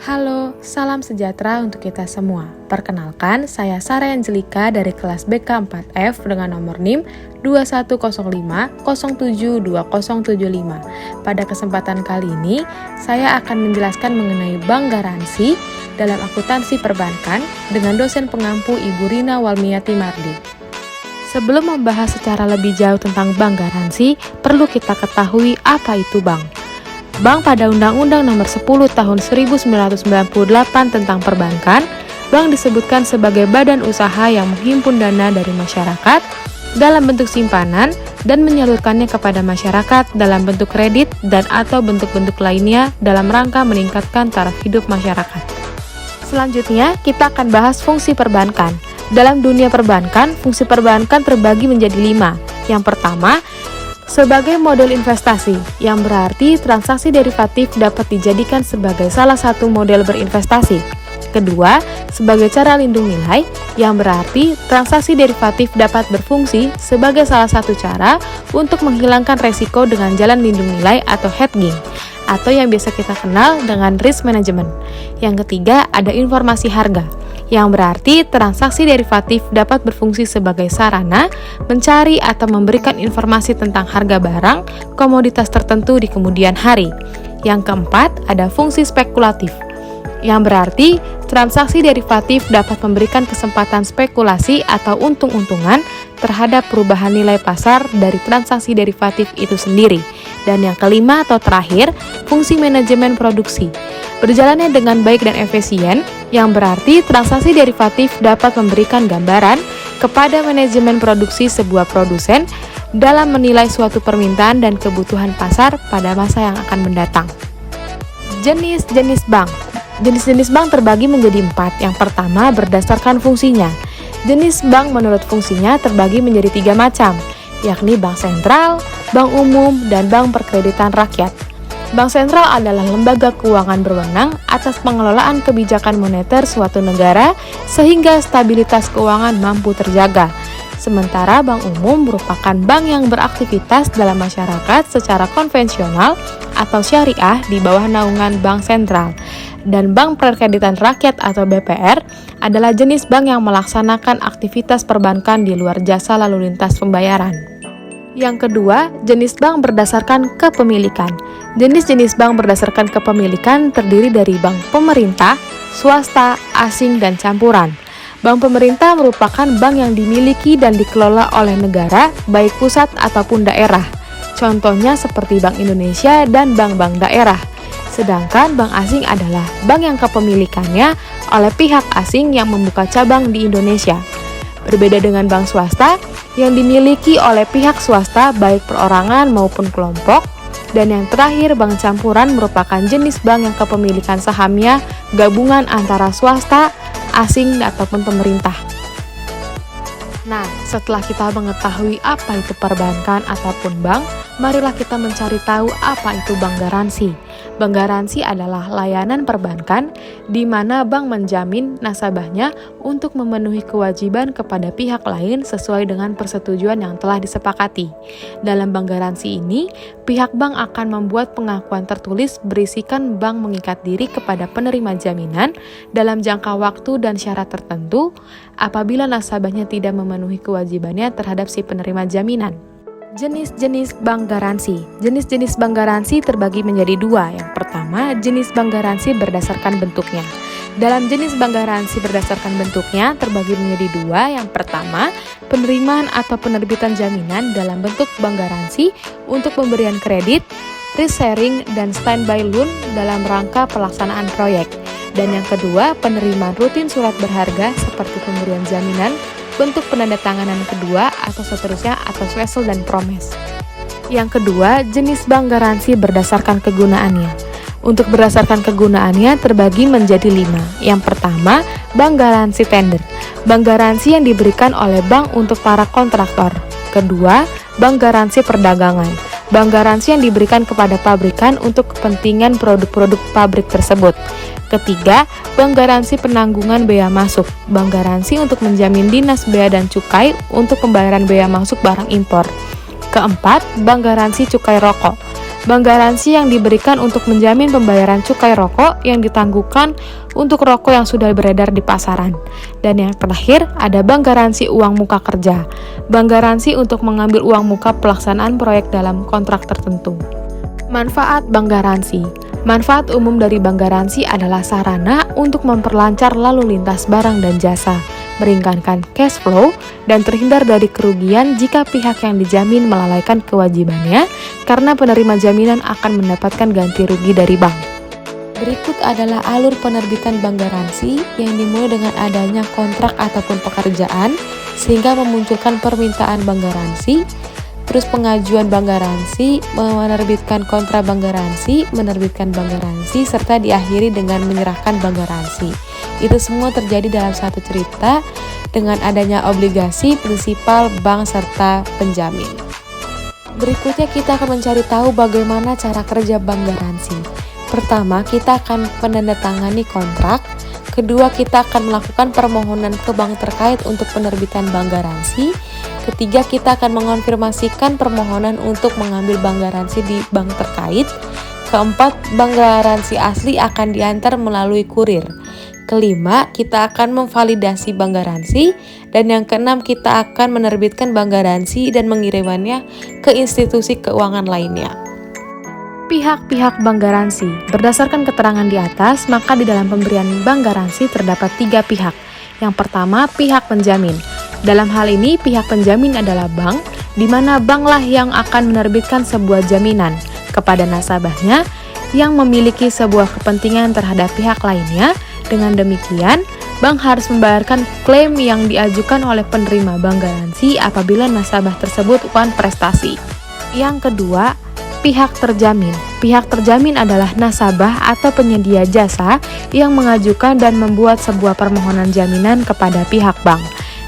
Halo, salam sejahtera untuk kita semua. Perkenalkan, saya Sarah Angelika dari kelas BK 4F dengan nomor NIM 2105072075. Pada kesempatan kali ini, saya akan menjelaskan mengenai bank garansi dalam akuntansi perbankan dengan dosen pengampu Ibu Rina Walmiati Mardi. Sebelum membahas secara lebih jauh tentang bank garansi, perlu kita ketahui apa itu bank. Bank pada Undang-Undang Nomor 10 Tahun 1998 tentang Perbankan, bank disebutkan sebagai badan usaha yang menghimpun dana dari masyarakat dalam bentuk simpanan dan menyalurkannya kepada masyarakat dalam bentuk kredit dan atau bentuk-bentuk lainnya dalam rangka meningkatkan taraf hidup masyarakat. Selanjutnya, kita akan bahas fungsi perbankan. Dalam dunia perbankan, fungsi perbankan terbagi menjadi 5. Yang pertama, sebagai model investasi, yang berarti transaksi derivatif dapat dijadikan sebagai salah satu model berinvestasi. Kedua, sebagai cara lindung nilai, yang berarti transaksi derivatif dapat berfungsi sebagai salah satu cara untuk menghilangkan resiko dengan jalan lindung nilai atau hedging, atau yang biasa kita kenal dengan risk management. Yang ketiga, ada informasi harga, yang berarti transaksi derivatif dapat berfungsi sebagai sarana mencari atau memberikan informasi tentang harga barang, komoditas tertentu di kemudian hari. Yang keempat, ada fungsi spekulatif, yang berarti transaksi derivatif dapat memberikan kesempatan spekulasi atau untung-untungan terhadap perubahan nilai pasar dari transaksi derivatif itu sendiri. Dan yang kelima atau terakhir, fungsi manajemen produksi, berjalannya dengan baik dan efisien, yang berarti transaksi derivatif dapat memberikan gambaran kepada manajemen produksi sebuah produsen dalam menilai suatu permintaan dan kebutuhan pasar pada masa yang akan mendatang. Jenis-jenis bank. Jenis-jenis bank terbagi menjadi 4. Yang pertama, berdasarkan fungsinya. Jenis bank menurut fungsinya terbagi menjadi 3 macam, yakni bank sentral, bank umum, dan bank perkreditan rakyat. Bank sentral adalah lembaga keuangan berwenang atas pengelolaan kebijakan moneter suatu negara sehingga stabilitas keuangan mampu terjaga. Sementara bank umum merupakan bank yang beraktivitas dalam masyarakat secara konvensional atau syariah di bawah naungan bank sentral. Dan bank perkreditan rakyat atau BPR adalah jenis bank yang melaksanakan aktivitas perbankan di luar jasa lalu lintas pembayaran. Yang kedua, jenis bank berdasarkan kepemilikan. Jenis-jenis bank berdasarkan kepemilikan terdiri dari bank pemerintah, swasta, asing, dan campuran. Bank pemerintah merupakan bank yang dimiliki dan dikelola oleh negara, baik pusat ataupun daerah. Contohnya seperti Bank Indonesia dan bank-bank daerah. Sedangkan bank asing adalah bank yang kepemilikannya oleh pihak asing yang membuka cabang di Indonesia. Berbeda dengan bank swasta yang dimiliki oleh pihak swasta baik perorangan maupun kelompok. Dan yang terakhir, bank campuran merupakan jenis bank yang kepemilikan sahamnya gabungan antara swasta, asing, ataupun pemerintah. Nah, setelah kita mengetahui apa itu perbankan ataupun bank, marilah kita mencari tahu apa itu bank garansi. Bank garansi adalah layanan perbankan di mana bank menjamin nasabahnya untuk memenuhi kewajiban kepada pihak lain sesuai dengan persetujuan yang telah disepakati. Dalam bank garansi ini, pihak bank akan membuat pengakuan tertulis berisikan bank mengikat diri kepada penerima jaminan dalam jangka waktu dan syarat tertentu apabila nasabahnya tidak memenuhi kewajibannya terhadap si penerima jaminan. Jenis-jenis bank garansi. Jenis-jenis bank garansi terbagi menjadi 2. Yang pertama, jenis bank garansi berdasarkan bentuknya. Dalam jenis bank garansi berdasarkan bentuknya terbagi menjadi 2. Yang pertama, penerimaan atau penerbitan jaminan dalam bentuk bank garansi untuk pemberian kredit, risk sharing, dan standby loan dalam rangka pelaksanaan proyek. Dan yang kedua, penerimaan rutin surat berharga seperti pemberian jaminan, bentuk penandatanganan kedua atau seterusnya atau wesel dan promes. Yang kedua, jenis bank garansi berdasarkan kegunaannya. Untuk berdasarkan kegunaannya terbagi menjadi 5. Yang pertama, bank garansi tender. Bank garansi yang diberikan oleh bank untuk para kontraktor. Kedua, bank garansi perdagangan. Bank garansi yang diberikan kepada pabrikan untuk kepentingan produk-produk pabrik tersebut. Ketiga, bank garansi penanggungan bea masuk. Bank garansi untuk menjamin Dinas Bea dan Cukai untuk pembayaran bea masuk barang impor. Keempat, bank garansi cukai rokok. Bank garansi yang diberikan untuk menjamin pembayaran cukai rokok yang ditangguhkan untuk rokok yang sudah beredar di pasaran. Dan yang terakhir, ada bank garansi uang muka kerja. Bank garansi untuk mengambil uang muka pelaksanaan proyek dalam kontrak tertentu. Manfaat bank garansi. Manfaat umum dari bank garansi adalah sarana untuk memperlancar lalu lintas barang dan jasa, meringankan cash flow, dan terhindar dari kerugian jika pihak yang dijamin melalaikan kewajibannya karena penerima jaminan akan mendapatkan ganti rugi dari bank. Berikut adalah alur penerbitan bank garansi yang dimulai dengan adanya kontrak ataupun pekerjaan sehingga memunculkan permintaan bank garansi, terus pengajuan bank garansi, menerbitkan kontra bank garansi, menerbitkan bank garansi, serta diakhiri dengan menyerahkan bank garansi. Itu semua terjadi dalam satu cerita dengan adanya obligasi, prinsipal, bank, serta penjamin. Berikutnya kita akan mencari tahu bagaimana cara kerja bank garansi. Pertama, kita akan menandatangani kontrak. Kedua, kita akan melakukan permohonan ke bank terkait untuk penerbitan bank garansi. Ketiga, kita akan mengonfirmasikan permohonan untuk mengambil bank garansi di bank terkait. Keempat, bank garansi asli akan diantar melalui kurir. Kelima, kita akan memvalidasi bank garansi. Dan yang keenam, kita akan menerbitkan bank garansi dan mengirimkannya ke institusi keuangan lainnya. Pihak-pihak bank garansi. Berdasarkan keterangan di atas, maka di dalam pemberian bank garansi terdapat 3 pihak. Yang pertama, pihak penjamin. Dalam hal ini, pihak penjamin adalah bank, di mana banklah yang akan menerbitkan sebuah jaminan kepada nasabahnya yang memiliki sebuah kepentingan terhadap pihak lainnya. Dengan demikian, bank harus membayarkan klaim yang diajukan oleh penerima bank garansi apabila nasabah tersebut one prestasi. Yang kedua, pihak terjamin. Pihak terjamin adalah nasabah atau penyedia jasa yang mengajukan dan membuat sebuah permohonan jaminan kepada pihak bank,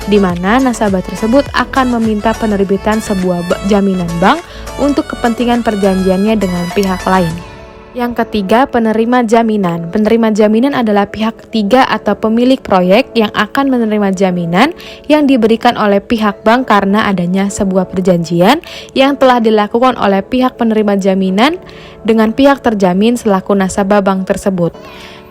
di mana nasabah tersebut akan meminta penerbitan sebuah jaminan bank untuk kepentingan perjanjiannya dengan pihak lain. Yang ketiga, penerima jaminan. Penerima jaminan adalah pihak ketiga atau pemilik proyek yang akan menerima jaminan yang diberikan oleh pihak bank karena adanya sebuah perjanjian yang telah dilakukan oleh pihak penerima jaminan dengan pihak terjamin selaku nasabah bank tersebut.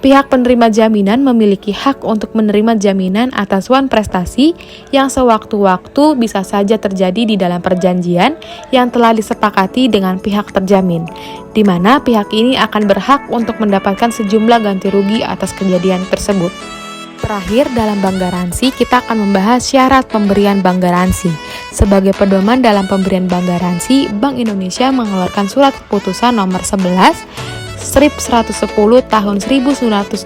Pihak penerima jaminan memiliki hak untuk menerima jaminan atas suatu prestasi yang sewaktu-waktu bisa saja terjadi di dalam perjanjian yang telah disepakati dengan pihak terjamin, di mana pihak ini akan berhak untuk mendapatkan sejumlah ganti rugi atas kejadian tersebut. Terakhir, dalam bank garansi, kita akan membahas syarat pemberian bank garansi. Sebagai pedoman dalam pemberian bank garansi, Bank Indonesia mengeluarkan surat keputusan nomor 11 Strip 110 tahun 1979.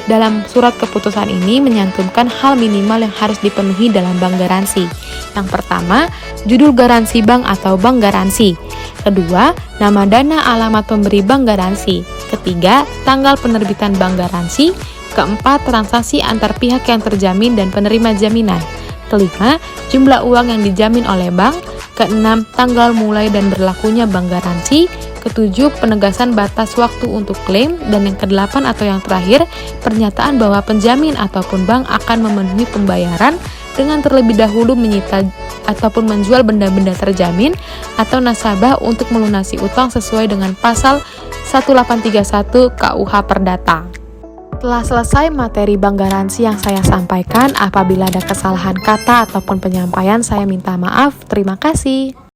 Dalam surat keputusan ini menyantumkan hal minimal yang harus dipenuhi dalam bank garansi. Yang pertama, judul garansi bank atau bank garansi. Kedua, nama dana alamat pemberi bank garansi. Ketiga, tanggal penerbitan bank garansi. Keempat, transaksi antar pihak yang terjamin dan penerima jaminan. Kelima, jumlah uang yang dijamin oleh bank. Keenam, tanggal mulai dan berlakunya bank garansi. Ketujuh, penegasan batas waktu untuk klaim. Dan yang kedelapan atau yang terakhir, pernyataan bahwa penjamin ataupun bank akan memenuhi pembayaran dengan terlebih dahulu menyita ataupun menjual benda-benda terjamin atau nasabah untuk melunasi utang sesuai dengan pasal 1831 KUH Perdata. Telah selesai materi bank garansi yang saya sampaikan. Apabila ada kesalahan kata ataupun penyampaian, saya minta maaf. Terima kasih.